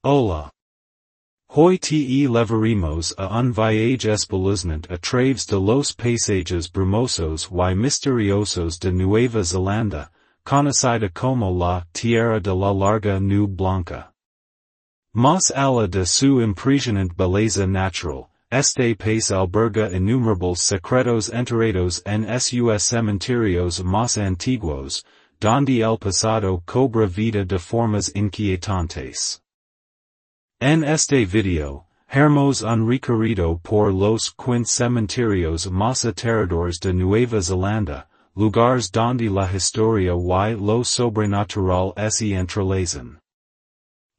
Hola. Hoy te levaremos a un viaje espeluznante a través de los paisajes brumosos y misteriosos de Nueva Zelanda, conocida como la tierra de la larga nube blanca. Más allá de su impresionante belleza natural, este país alberga innumerables secretos enterrados en sus cementerios más antiguos, donde el pasado cobra vida de formas inquietantes. En este video, haremos un recorrido por los cementerios más aterradores de Nueva Zelanda, lugares donde la historia y lo sobrenatural se entrelazan.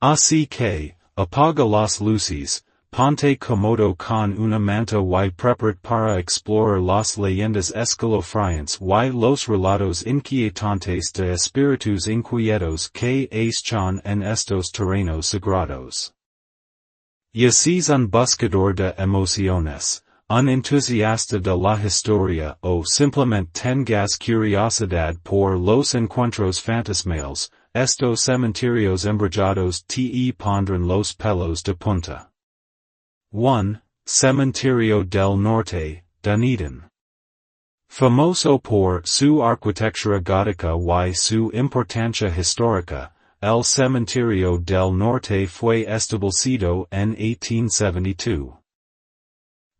Así que, apaga las luces, ponte cómodo con una manta y prepárate para explorar las leyendas escalofriantes y los relatos inquietantes de espíritus inquietos que acechan en estos terrenos sagrados. Ya seas un buscador de emociones, un entusiasta de la historia o simplemente tengas curiosidad por los encuentros fantasmales, estos cementerios embrujados te pondrán los pelos de punta. 1. Cementerio del Norte, Dunedin. Famoso por su arquitectura gótica y su importancia histórica, el Cementerio del Norte fue establecido en 1872.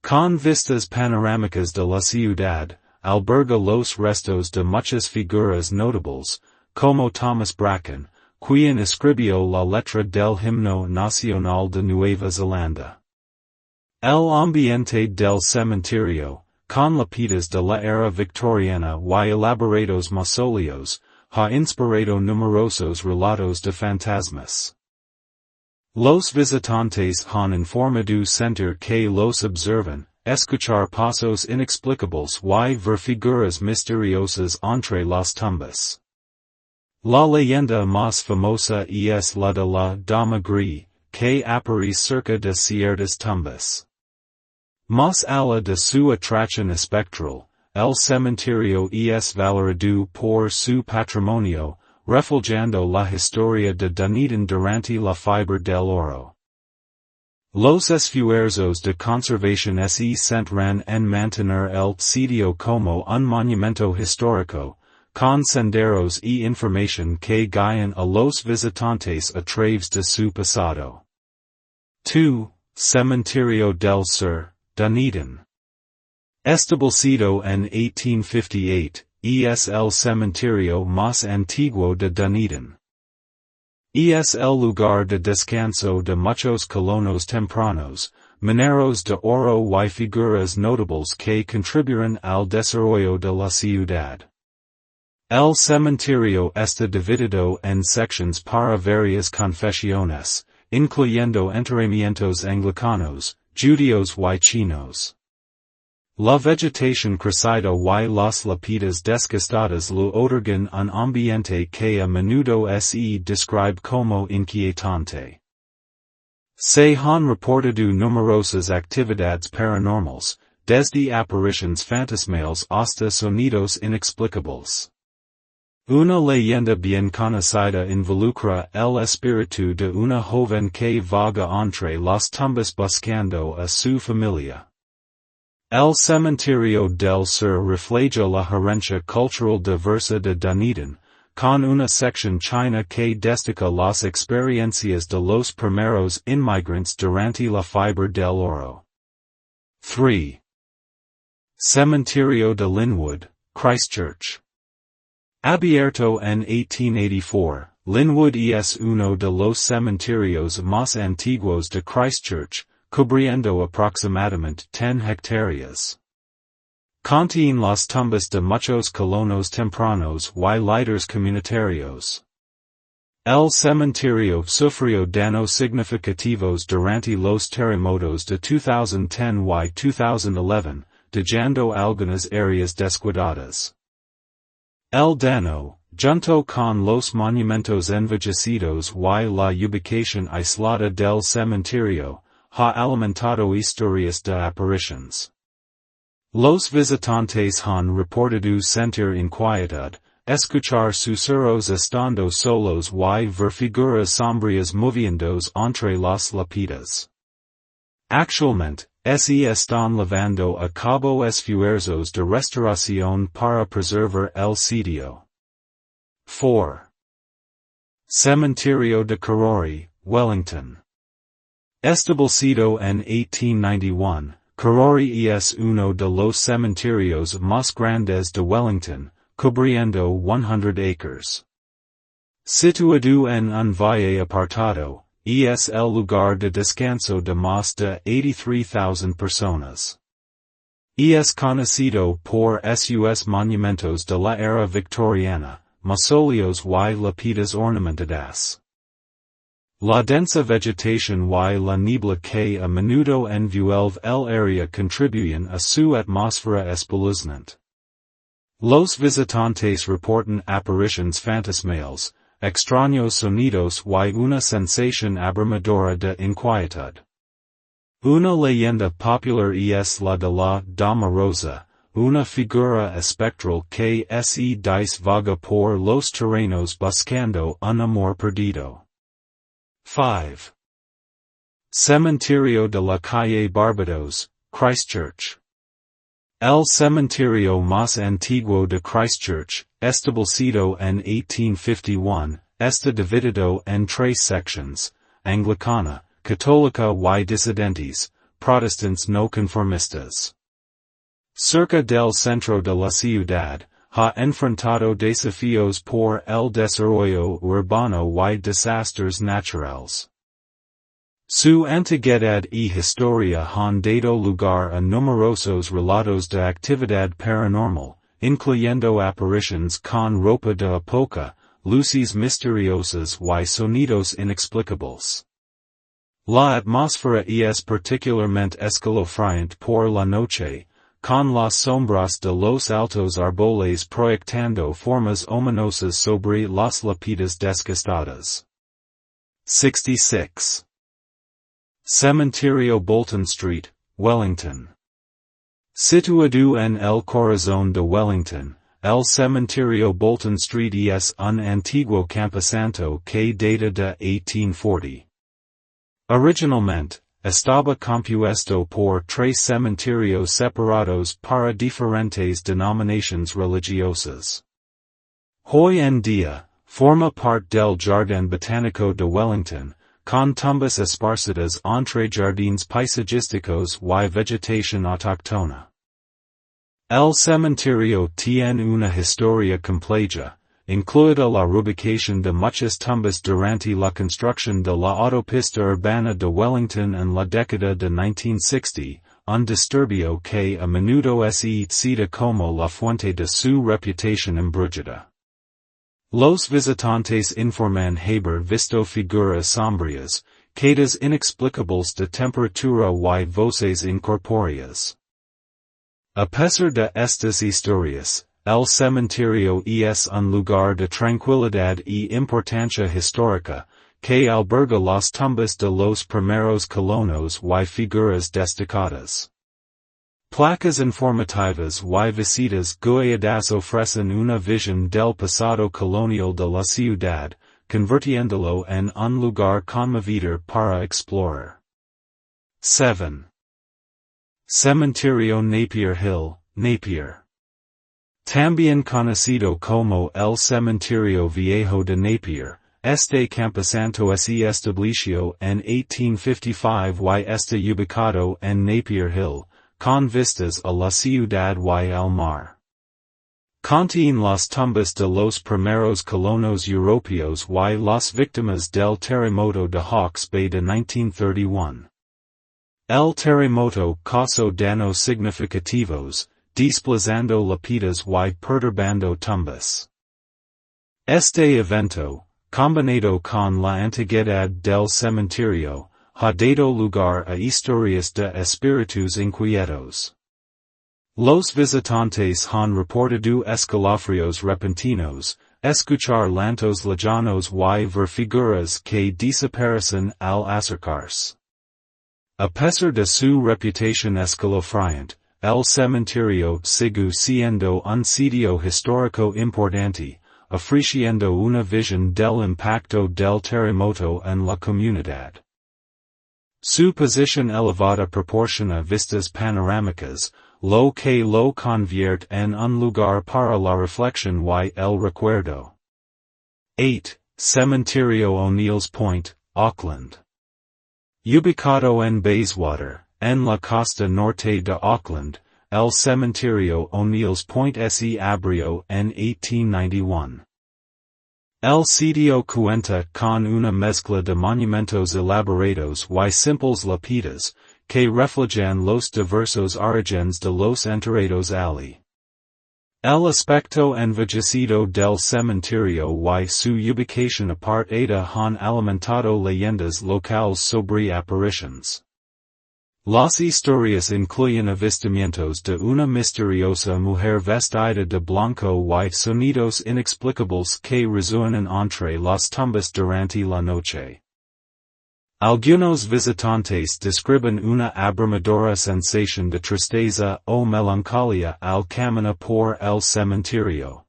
Con vistas panorámicas de la ciudad, alberga los restos de muchas figuras notables, como Thomas Bracken, quien escribió la letra del himno nacional de Nueva Zelanda. El ambiente del cementerio, con lápidas de la era victoriana y elaborados mausoleos, ha inspirado numerosos relatos de fantasmas. Los visitantes han informado sentir que los observan, escuchar pasos inexplicables y ver figuras misteriosas entre las tumbas. La leyenda más famosa es la de la Dama Gris, que aparece cerca de ciertas tumbas. Más allá de su atracción espectral, el cementerio es valorado por su patrimonio, reflejando la historia de Dunedin durante la fiebre del oro. Los esfuerzos de conservación se centran en mantener el sitio como un monumento histórico, con senderos y información que guían a los visitantes a través de su pasado. 2. Cementerio del Sur, Dunedin. Establecido en 1858, es el cementerio más antiguo de Dunedin. Es el lugar de descanso de muchos colonos tempranos, mineros de oro y figuras notables que contribuyeron al desarrollo de la ciudad. El cementerio está dividido en secciones para varias confesiones, incluyendo enterramientos anglicanos, judíos y chinos. La vegetación crecida y las lápidas desgastadas lo otorgan un ambiente que a menudo se describe como inquietante. Se han reportado numerosas actividades paranormales, desde apariciones fantasmales hasta sonidos inexplicables. Una leyenda bien conocida involucra el espíritu de una joven que vaga entre las tumbas buscando a su familia. El Cementerio del Sur refleja la herencia cultural diversa de Dunedin, con una sección china que destaca las experiencias de los primeros inmigrantes durante la fiebre del oro. 3. Cementerio de Linwood, Christchurch. Abierto en 1884, Linwood es uno de los cementerios más antiguos de Christchurch, cubriendo aproximadamente 10 hectáreas. Contiene las tumbas de muchos colonos tempranos y líderes comunitarios. El cementerio sufrió daños significativos durante los terremotos de 2010 y 2011, dejando algunas áreas descuidadas. El daño, junto con los monumentos envejecidos y la ubicación aislada del cementerio, ha alimentado historias de apariciones. Los visitantes han reportado sentir inquietud, escuchar susurros estando solos y ver figuras sombrías moviéndose entre las lápidas. Actualmente, se están llevando a cabo esfuerzos de restauración para preservar el sitio. 4. Cementerio de Karori, Wellington. Establecido en 1891, Karori es uno de los cementerios más grandes de Wellington, cubriendo 100 acres. Situado en un valle apartado, es el lugar de descanso de más de 83,000 personas. Es conocido por sus monumentos de la era victoriana, mausoleos y lápidas ornamentadas. La densa vegetación y la niebla que a menudo envuelve el área contribuyen a su atmósfera espeluznante. Los visitantes reportan apariciones fantasmales, extraños sonidos y una sensación abrumadora de inquietud. Una leyenda popular es la de la Dama Rosa, una figura espectral que se vaga por los terrenos buscando un amor perdido. 5. Cementerio de la Calle Barbados, Christchurch. El cementerio más antiguo de Christchurch, establecido en 1851, está dividido en 3 secciones, anglicana, católica y disidentes, protestantes no conformistas. Cerca del centro de la ciudad, ha enfrentado desafíos por el desarrollo urbano y desastres naturales. Su antigüedad y historia han dado lugar a numerosos relatos de actividad paranormal, incluyendo apariciones con ropa de época, luces misteriosas y sonidos inexplicables. La atmósfera es particularmente escalofriante por la noche, con las sombras de los altos árboles proyectando formas ominosas sobre las lápidas desgastadas. 66. Cementerio Bolton Street, Wellington. Situado en el corazón de Wellington, el cementerio Bolton Street es un antiguo camposanto que data de 1840. Originalmente, estaba compuesto por 3 cementerios separados para diferentes denominaciones religiosas. Hoy en día, forma parte del Jardín Botánico de Wellington, con tumbas esparcidas entre jardines paisajísticos y vegetación autóctona. El cementerio tiene una historia compleja, incluida la reubicación de muchas tumbas durante la construcción de la autopista urbana de Wellington en la década de 1960, un disturbio que a menudo se cita como la fuente de su reputación embrujada. Los visitantes informan haber visto figuras sombrías, quedas inexplicables de temperatura y voces incorpóreas. A pesar de estas historias, el cementerio es un lugar de tranquilidad y importancia histórica, que alberga las tumbas de los primeros colonos y figuras destacadas. Placas informativas y visitas guiadas ofrecen una visión del pasado colonial de la ciudad, convirtiéndolo en un lugar conmovedor para explorar. 7. Cementerio Napier Hill, Napier. También conocido como el Cementerio Viejo de Napier, este camposanto se estableció en 1855 y está ubicado en Napier Hill, con vistas a la ciudad y al mar. Contiene las tumbas de los primeros colonos europeos y las víctimas del terremoto de Hawke's Bay de 1931. El terremoto causó daños significativos, desplazando lápidas y perturbando tumbas. Este evento, combinado con la antigüedad del cementerio, ha dado lugar a historias de espíritus inquietos. Los visitantes han reportado escalofríos repentinos, escuchar llantos lejanos y ver figuras que desaparecen al acercarse. A pesar de su reputación escalofriante, el cementerio sigue siendo un sitio histórico importante, ofreciendo una visión del impacto del terremoto en la comunidad. Su posición elevada proporciona vistas panorámicas, lo que lo convierte en un lugar para la reflexión y el recuerdo. 8. Cementerio O'Neill's Point, Auckland. Ubicado en Bayswater, en la costa norte de Auckland, el Cementerio O'Neill's Point se abrió en 1891. El sitio cuenta con una mezcla de monumentos elaborados y simples lápidas, que reflejan los diversos orígenes de los enterrados allí. El aspecto envejecido del cementerio y su ubicación apartada han alimentado leyendas locales sobre apariciones. Las historias incluyen avistamientos de una misteriosa mujer vestida de blanco y sonidos inexplicables que resuenan entre las tumbas durante la noche. Algunos visitantes describen una abrumadora sensación de tristeza o melancolía al caminar por el cementerio.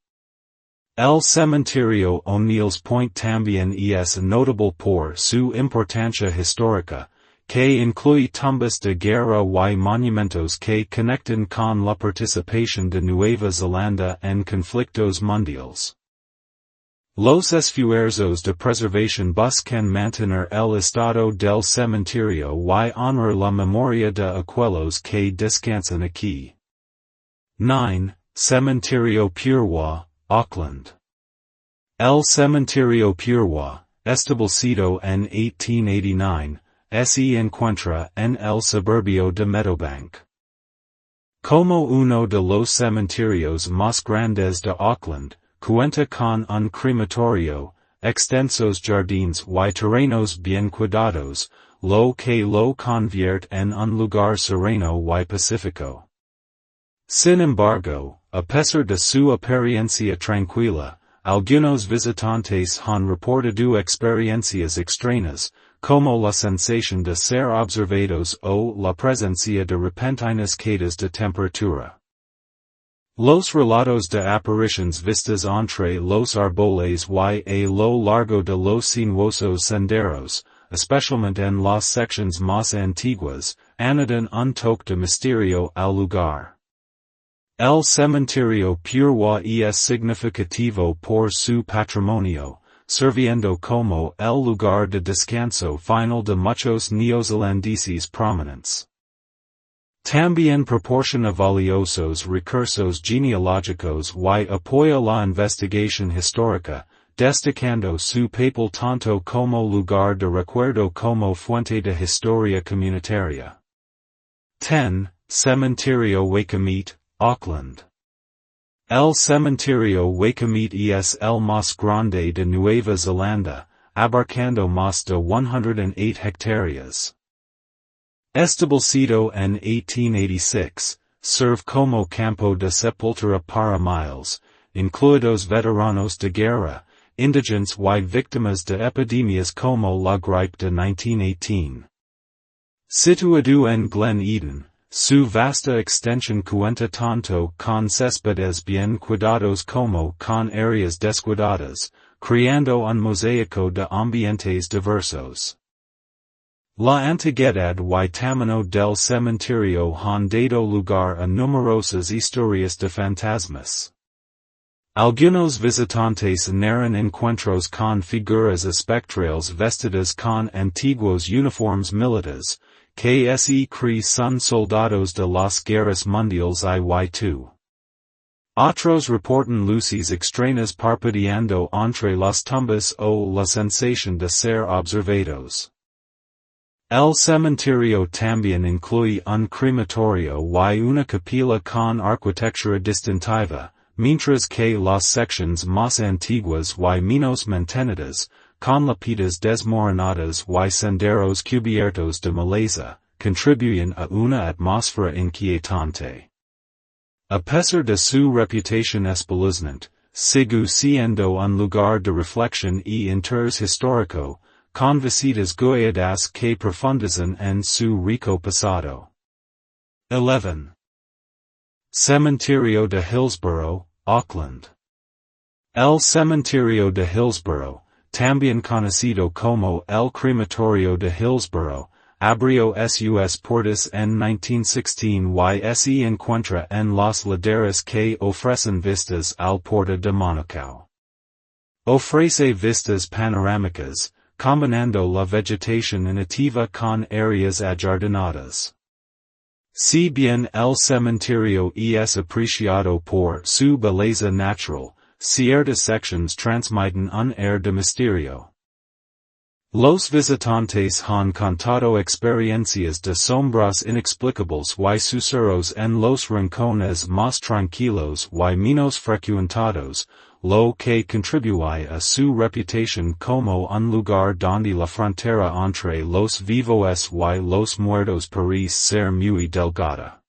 El Cementerio O'Neill's Point también es notable por su importancia histórica, que incluye tumbas de guerra y monumentos que conectan con la participación de Nueva Zelanda en conflictos mundiales. Los esfuerzos de preservación buscan mantener el estado del cementerio y honrar la memoria de aquellos que descansan aquí. 9. Cementerio Purewa, Auckland. El Cementerio Purewa, establecido en 1889, se encuentra en el suburbio de Meadowbank. Como uno de los cementerios más grandes de Auckland, cuenta con un crematorio, extensos jardines y terrenos bien cuidados, lo que lo convierte en un lugar sereno y pacífico. Sin embargo, a pesar de su apariencia tranquila, algunos visitantes han reportado experiencias extrañas, como la sensación de ser observados o la presencia de repentinas caídas de temperatura. Los relatos de apariciones vistas entre los árboles y a lo largo de los sinuosos senderos, especialmente en las secciones más antiguas, añaden un toque de misterio al lugar. El cementerio Purewa es significativo por su patrimonio, sirviendo como el lugar de descanso final de muchos neozelandeses prominentes. También proporciona valiosos recursos genealógicos y apoya la investigación histórica, destacando su papel tanto como lugar de recuerdo como fuente de historia comunitaria. 10. Cementerio Waikamete, Auckland. El Cementerio Waikamete es el más grande de Nueva Zelanda, abarcando más de 108 hectáreas. Establecido en 1886, sirve como campo de sepultura para miles, incluidos veteranos de guerra, indigentes y víctimas de epidemias como la gripe de 1918. Situado en Glen Eden, su vasta extensión cuenta tanto con céspedes bien cuidados como con áreas descuidadas, creando un mosaico de ambientes diversos. La antigüedad y tamaño del cementerio han dado lugar a numerosas historias de fantasmas. Algunos visitantes narran encuentros con figuras espectrales vestidas con antiguos uniformes militares, que se cree son soldados de las guerras mundiales y Otros reportan luces extrañas parpadeando entre las tumbas o la sensación de ser observados. El cementerio también incluye un crematorio y una capilla con arquitectura distintiva, mientras que las secciones más antiguas y menos mantenidas, con lápidas desmoronadas y senderos cubiertos de maleza, contribuyen a una atmósfera inquietante. A pesar de su reputación espeluznante, sigue siendo un lugar de reflexión y interés histórico, con visitas guiadas que profundizan en su rico pasado. 11. Cementerio de Hillsborough, Auckland. El Cementerio de Hillsborough, también conocido como el Crematorio de Hillsborough, abrió sus puertas en 1916 y se encuentra en las laderas que ofrecen vistas al Puerto de Manukau. Ofrece vistas panorámicas, combinando la vegetación nativa con áreas ajardinadas. Si bien el cementerio es apreciado por su belleza natural, ciertas secciones transmiten un aire de misterio. Los visitantes han contado experiencias de sombras inexplicables y susurros en los rincones más tranquilos y menos frecuentados, lo que contribuye a su reputación como un lugar donde la frontera entre los vivos y los muertos parece ser muy delgada.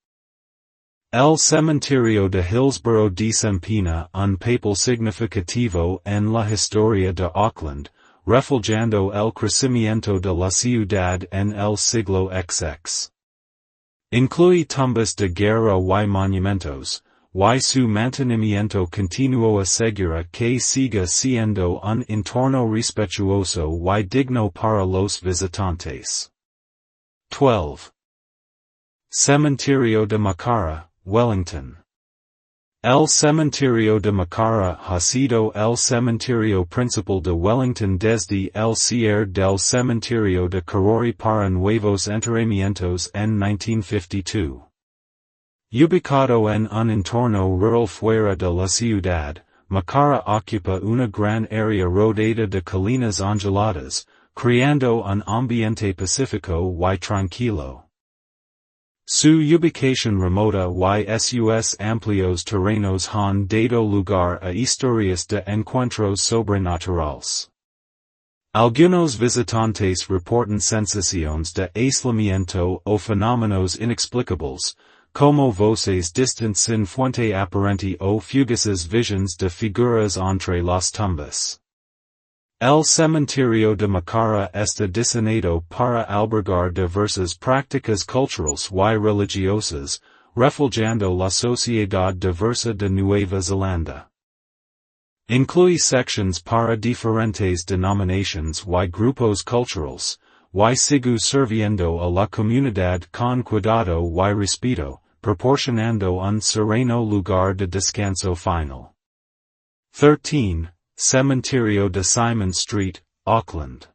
El cementerio de Hillsborough desempeña un papel significativo en la historia de Auckland, reflejando el crecimiento de la ciudad en el siglo XX. Incluye tumbas de guerra y monumentos, y su mantenimiento continuo asegura que siga siendo un entorno respetuoso y digno para los visitantes. 12. Cementerio de Makara, Wellington. El Cementerio de Makara ha sido el cementerio principal de Wellington desde el cierre del Cementerio de Karori para nuevos enterramientos en 1952. Ubicado en un entorno rural fuera de la ciudad, Makara ocupa una gran área rodeada de colinas onduladas, creando un ambiente pacífico y tranquilo. Su ubicación remota y sus amplios terrenos han dado lugar a historias de encuentros sobrenaturales. Algunos visitantes reportan sensaciones de aislamiento o fenómenos inexplicables, como voces distintas sin fuente aparente o fugaces visions de figuras entre las tumbas. El cementerio de Makara está diseñado para albergar diversas prácticas culturales y religiosas, reflejando la sociedad diversa de Nueva Zelanda. Incluye secciones para diferentes denominaciones y grupos culturales, y sigue sirviendo a la comunidad con cuidado y respeto, proporcionando un sereno lugar de descanso final. 13. Cementerio de Simon Street, Auckland.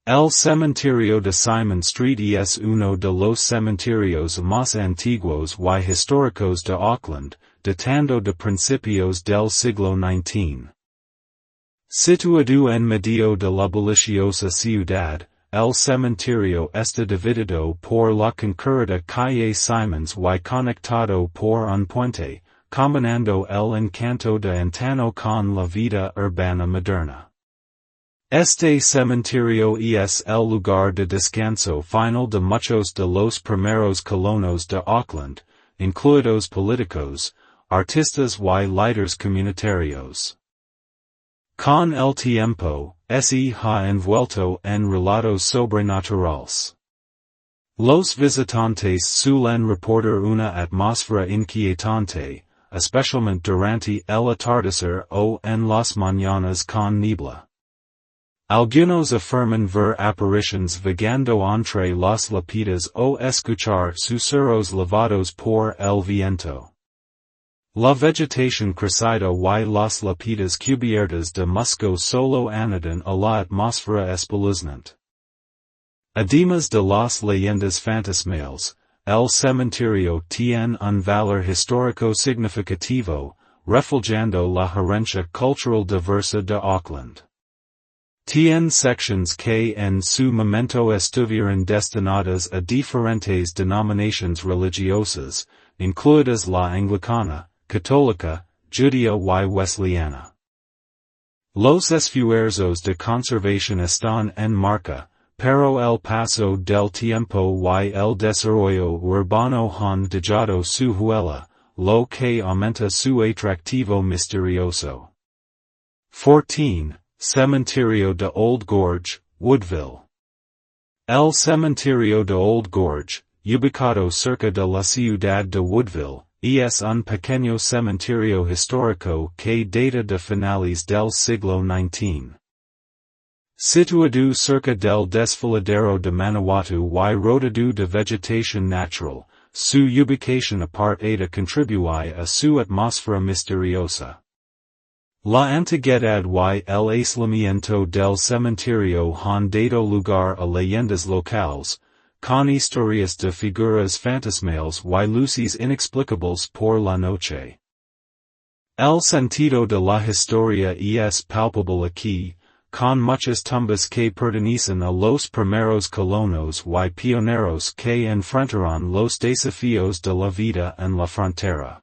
El Cementerio de Simon Street es uno de los cementerios más antiguos y históricos de Auckland, datando de principios del siglo XIX. Situado en medio de la bulliciosa ciudad, el cementerio está dividido por la concurrida calle Simons y conectado por un puente, combinando el encanto de antaño con la vida urbana moderna. Este cementerio es el lugar de descanso final de muchos de los primeros colonos de Auckland, incluidos políticos, artistas y líderes comunitarios. Con el tiempo, se ha envuelto en relatos sobrenaturales. Los visitantes suelen reportar una atmósfera inquietante, especialmente durante el atardecer o en las mañanas con niebla. Algunos afirman ver apariciones vagando entre las lápidas o escuchar susurros lavados por el viento. La vegetación crecida y las lápidas cubiertas de musgo solo añaden a la atmósfera espeluznante. Además de las leyendas fantasmales, el cementerio tiene un valor histórico significativo, reflejando la herencia cultural diversa de Auckland. Tiene secciones que en su momento estuvieron destinadas a diferentes denominaciones religiosas, incluidas la anglicana, católica, judía y wesleyana. Los esfuerzos de conservación están en marcha, pero el paso del tiempo y el desarrollo urbano han dejado su huella, lo que aumenta su atractivo misterioso. 14. Cementerio de Old Gorge, Woodville. El Cementerio de Old Gorge, ubicado cerca de la ciudad de Woodville, es un pequeño cementerio histórico que data de finales del siglo XIX. Situado cerca del desfiladero de Manawatu y rodeado de vegetación natural, su ubicación apartada contribuye a su atmósfera misteriosa. La antigüedad y el aislamiento del cementerio han dado lugar a leyendas locales, con historias de figuras fantasmales y luces inexplicables por la noche. El sentido de la historia es palpable aquí, con muchas tumbas que pertenecen a los primeros colonos y pioneros que enfrentaron los desafíos de la vida en la frontera.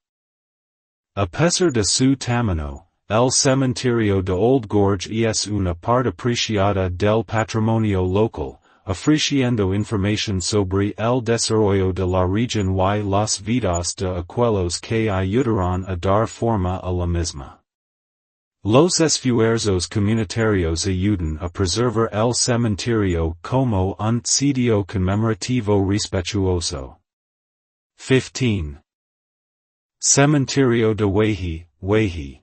A pesar de su tamaño, el cementerio de Old Gorge es una parte apreciada del patrimonio local, ofreciendo información sobre el desarrollo de la región y las vidas de aquellos que ayudaron a dar forma a la misma. Los esfuerzos comunitarios ayudan a preservar el cementerio como un sitio conmemorativo respetuoso. 15. Cementerio de Wehi.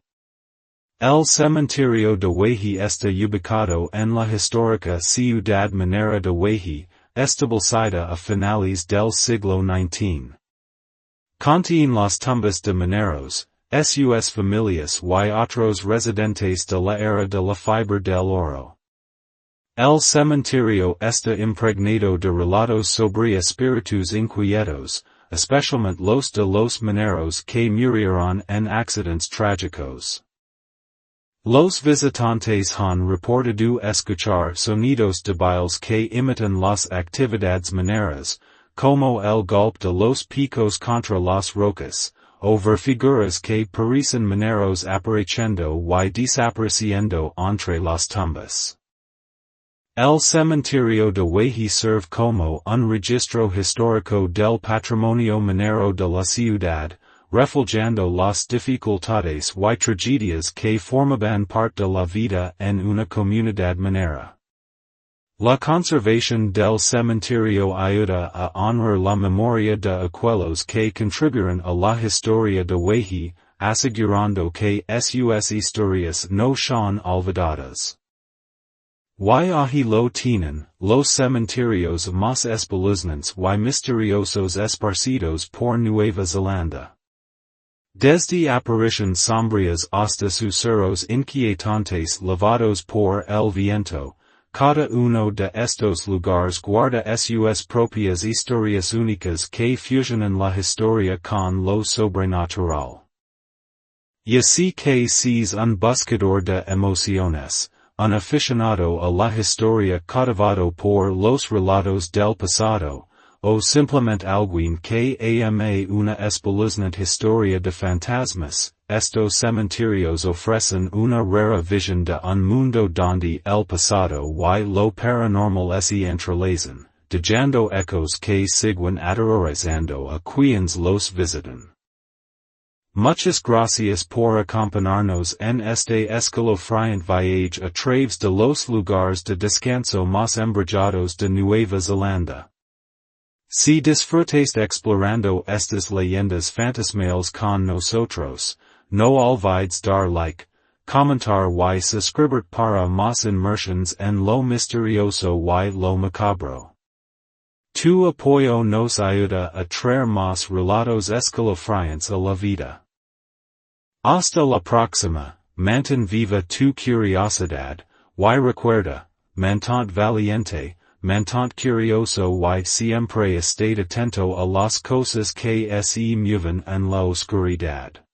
El cementerio de Wehi está ubicado en la histórica ciudad minera de Wehi, establecida a finales del siglo XIX. Contiene las tumbas de mineros, sus familias y otros residentes de la era de la fibra del oro. El cementerio está impregnado de relatos sobre espíritus inquietos, especialmente los de los mineros que murieron en accidentes trágicos. Los visitantes han reportado escuchar sonidos débiles que imitan las actividades mineras, como el golpe de los picos contra las rocas, o ver figuras que parecen mineros apareciendo y desapareciendo entre las tumbas. El cementerio de Wehi serve como un registro histórico del patrimonio minero de la ciudad, reflejando las dificultades y tragedias que formaban parte de la vida en una comunidad minera. La conservación del cementerio ayuda a honrar la memoria de aquellos que contribuyeron a la historia de Wehi, asegurando que sus historias no son olvidadas. Y ahí lo tienen, los cementerios más espeluznantes y misteriosos esparcidos por Nueva Zelanda. Desde apariciones sombrías hasta susurros inquietantes levados por el viento, cada uno de estos lugares guarda sus propias historias únicas que fusionan la historia con lo sobrenatural. Y así que si es un buscador de emociones, un aficionado a la historia cautivado por los relatos del pasado, o simplemente alguien que ama una espeluznante historia de fantasmas, estos cementerios ofrecen una rara visión de un mundo donde el pasado y lo paranormal se entrelazan, dejando ecos que siguen aterrorizando a quienes los visitan. Muchas gracias por acompañarnos en este escalofriante viaje a través de los lugares de descanso más embrujados de Nueva Zelanda. Si disfrutes explorando estas leyendas fantasmales con nosotros, no olvides dar like, comentar y suscribir para más inmersiones en lo misterioso y lo macabro. Tu apoyo nos ayuda a traer más relatos escalofriantes a la vida. Hasta la próxima, mantén viva tu curiosidad, y recuerda, mantente valiente, mantente curioso y siempre estate atento a las cosas que se mueven en la oscuridad.